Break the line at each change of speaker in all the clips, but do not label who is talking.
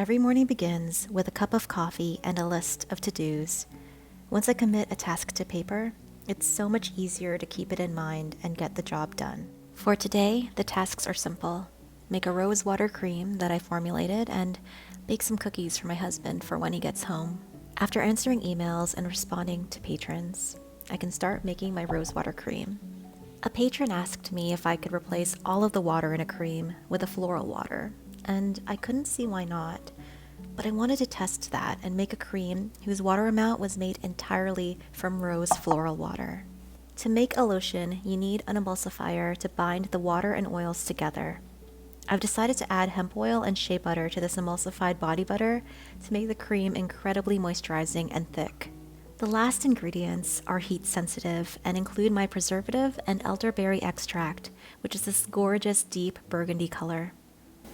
Every morning begins with a cup of coffee and a list of to-dos. Once I commit a task to paper, it's so much easier to keep it in mind and get the job done. For today, the tasks are simple. Make a rose water cream that I formulated and bake some cookies for my husband for when he gets home. After answering emails and responding to patrons, I can start making my rose water cream. A patron asked me if I could replace all of the water in a cream with a floral water, and I couldn't see why not. But I wanted to test that and make a cream whose water amount was made entirely from rose floral water. To make a lotion, you need an emulsifier to bind the water and oils together. I've decided to add hemp oil and shea butter to this emulsified body butter to make the cream incredibly moisturizing and thick. The last ingredients are heat sensitive and include my preservative and elderberry extract, which is this gorgeous deep burgundy color.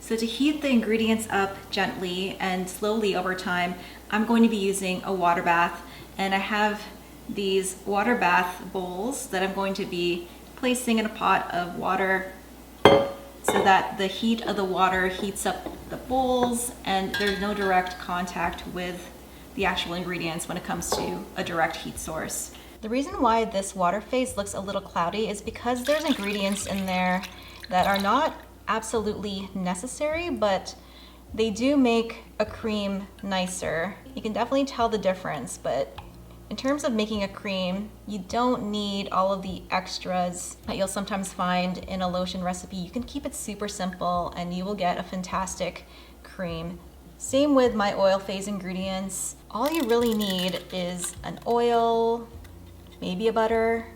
So to heat the ingredients up gently and slowly over time, I'm going to be using a water bath, and I have these water bath bowls that I'm going to be placing in a pot of water so that the heat of the water heats up the bowls and there's no direct contact with the actual ingredients when it comes to a direct heat source. The reason why this water phase looks a little cloudy is because there's ingredients in there that are not absolutely necessary, but they do make a cream nicer. You can definitely tell the difference, but in terms of making a cream, you don't need all of the extras that you'll sometimes find in a lotion recipe. You can keep it super simple and you will get a fantastic cream. Same with my oil phase ingredients. All you really need is an oil, maybe a butter,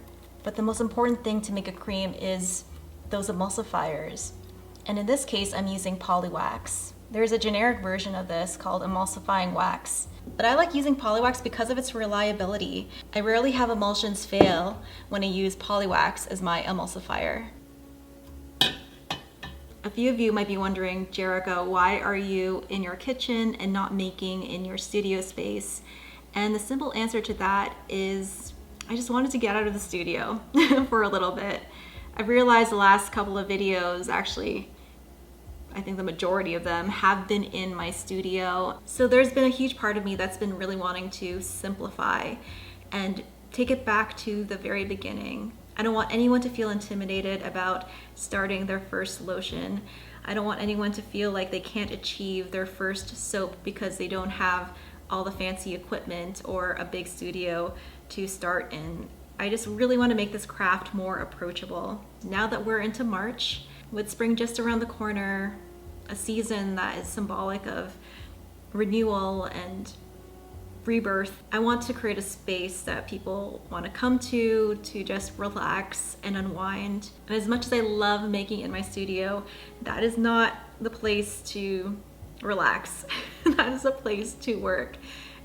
but the most important thing to make a cream is those emulsifiers. And in this case, I'm using polywax. There's a generic version of this called emulsifying wax, but I like using polywax because of its reliability. I rarely have emulsions fail when I use polywax as my emulsifier. A few of you might be wondering, Jericho, why are you in your kitchen and not making in your studio space? And the simple answer to that is I just wanted to get out of the studio for a little bit. I've realized the last couple of videos, actually, I think the majority of them have been in my studio. So there's been a huge part of me that's been really wanting to simplify and take it back to the very beginning. I don't want anyone to feel intimidated about starting their first lotion. I don't want anyone to feel like they can't achieve their first soap because they don't have all the fancy equipment or a big studio to start in. I just really want to make this craft more approachable. Now that we're into March, with spring just around the corner, a season that is symbolic of renewal and rebirth, I want to create a space that people want to come to just relax and unwind. And as much as I love making in my studio, that is not the place to relax. That is a place to work.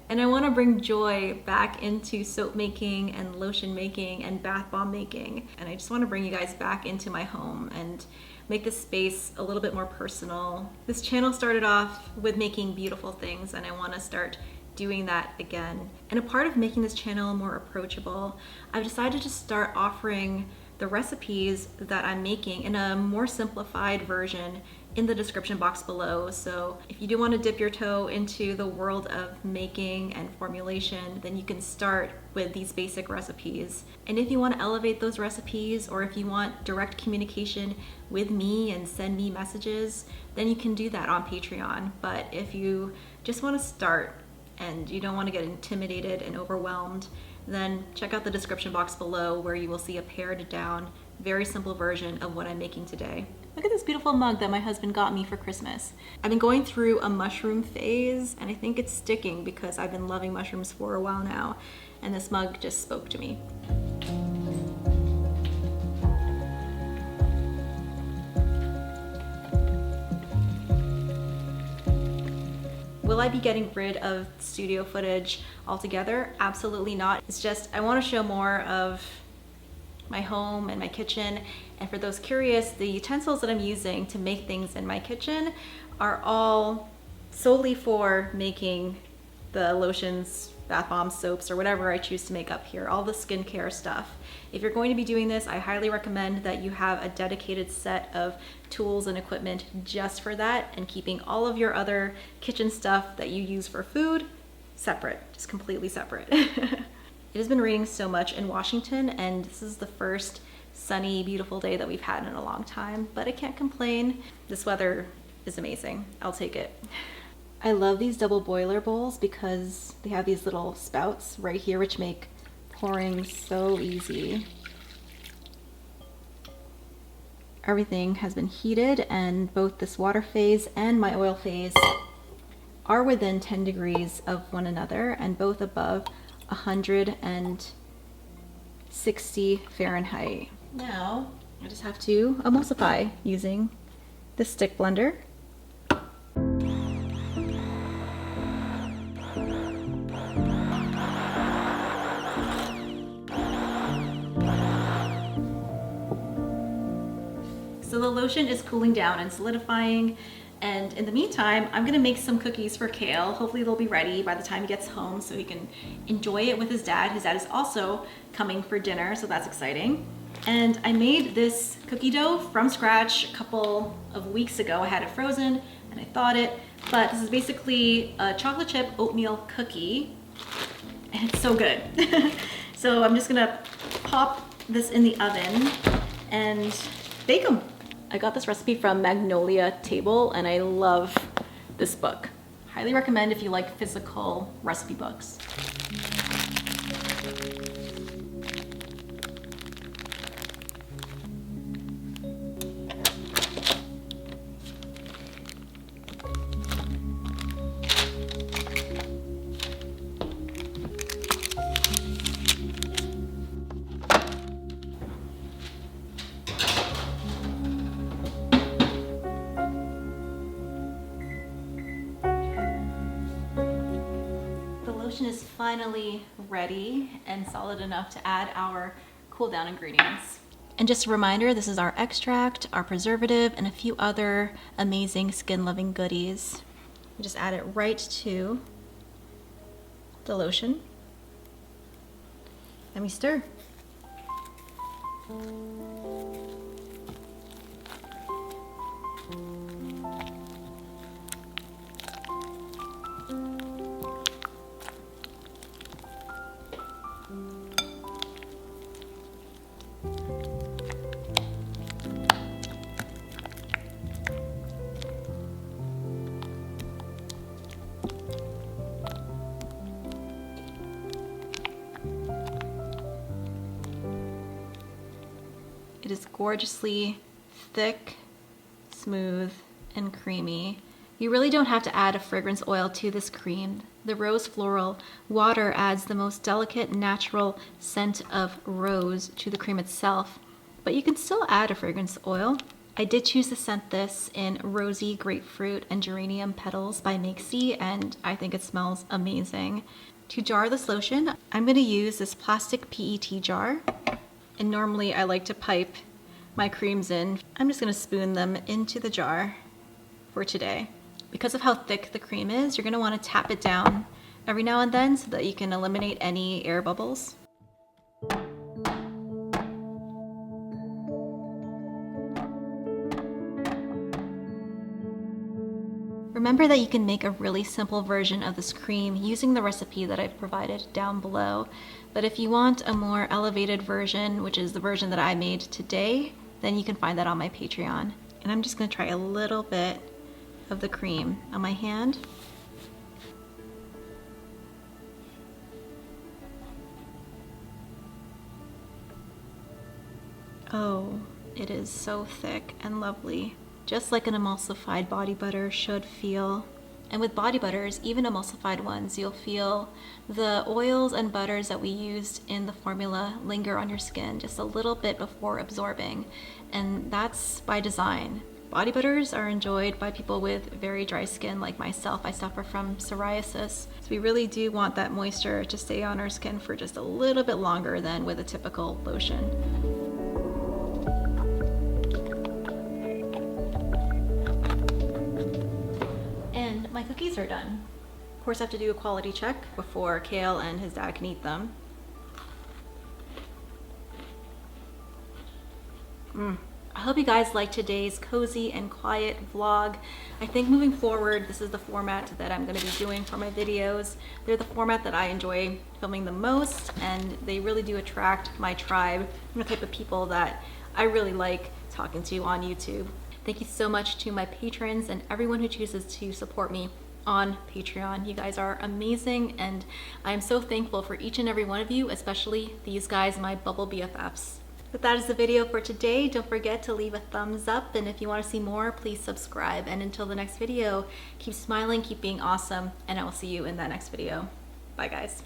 And I want to bring joy back into soap making and lotion making and bath bomb making. And I just want to bring you guys back into my home and make this space a little bit more personal. This channel started off with making beautiful things, and I want to start doing that again. And a part of making this channel more approachable, I've decided to start offering the recipes that I'm making in a more simplified version in the description box below. So if you do want to dip your toe into the world of making and formulation, then you can start with these basic recipes. And if you want to elevate those recipes, or if you want direct communication with me and send me messages, then you can do that on Patreon. But if you just want to start and you don't want to get intimidated and overwhelmed, then check out the description box below where you will see a pared down, very simple version of what I'm making today. Look at this beautiful mug that my husband got me for Christmas. I've been going through a mushroom phase, and I think it's sticking because I've been loving mushrooms for a while now, and this mug just spoke to me. Will I be getting rid of studio footage altogether? Absolutely not. It's just I want to show more of my home and my kitchen. And for those curious, the utensils that I'm using to make things in my kitchen are all solely for making the lotions, bath bombs, soaps, or whatever I choose to make up here, all the skincare stuff. If you're going to be doing this, I highly recommend that you have a dedicated set of tools and equipment just for that, and keeping all of your other kitchen stuff that you use for food separate, just completely separate. It has been raining so much in Washington, and this is the first sunny, beautiful day that we've had in a long time, but I can't complain. This weather is amazing. I'll take it. I love these double boiler bowls because they have these little spouts right here which make pouring so easy. Everything has been heated, and both this water phase and my oil phase are within 10 degrees of one another, and both above 160 Fahrenheit. Now, I just have to emulsify using this stick blender. So the lotion is cooling down and solidifying, and in the meantime, I'm gonna make some cookies for Kale. Hopefully they'll be ready by the time he gets home so he can enjoy it with his dad. His dad is also coming for dinner, so that's exciting. And I made this cookie dough from scratch a couple of weeks ago. I had it frozen and I thawed it, but this is basically a chocolate chip oatmeal cookie, and it's so good. So I'm just gonna pop this in the oven and bake them. I got this recipe from Magnolia Table, and I love this book. Highly recommend if you like physical recipe books. Is finally ready and solid enough to add our cool down ingredients. And just a reminder, this is our extract, our preservative, and a few other amazing skin loving goodies. We just add it right to the lotion and we stir. It is gorgeously thick, smooth, and creamy. You really don't have to add a fragrance oil to this cream. The rose floral water adds the most delicate, natural scent of rose to the cream itself, but you can still add a fragrance oil. I did choose to scent this in Rosy Grapefruit and Geranium Petals by Makesy, and I think it smells amazing. To jar this lotion, I'm going to use this plastic PET jar. And normally I like to pipe my creams in. I'm just gonna spoon them into the jar for today. Because of how thick the cream is, you're gonna wanna tap it down every now and then so that you can eliminate any air bubbles. Remember that you can make a really simple version of this cream using the recipe that I've provided down below. But if you want a more elevated version, which is the version that I made today, then you can find that on my Patreon. And I'm just gonna try a little bit of the cream on my hand. Oh, it is so thick and lovely. Just like an emulsified body butter should feel. And with body butters, even emulsified ones, you'll feel the oils and butters that we used in the formula linger on your skin just a little bit before absorbing. And that's by design. Body butters are enjoyed by people with very dry skin like myself. I suffer from psoriasis. So we really do want that moisture to stay on our skin for just a little bit longer than with a typical lotion. My cookies are done. Of course, I have to do a quality check before Kale and his dad can eat them. I hope you guys liked today's cozy and quiet vlog. I think moving forward, this is the format that I'm going to be doing for my videos. They're the format that I enjoy filming the most, and they really do attract my tribe, the type of people that I really like talking to on YouTube. Thank you so much to my patrons and everyone who chooses to support me on Patreon. You guys are amazing, and I am so thankful for each and every one of you, especially these guys, my bubble BFFs. But that is the video for today. Don't forget to leave a thumbs up, and if you want to see more, please subscribe. And until the next video, keep smiling, keep being awesome, and I will see you in that next video. Bye guys.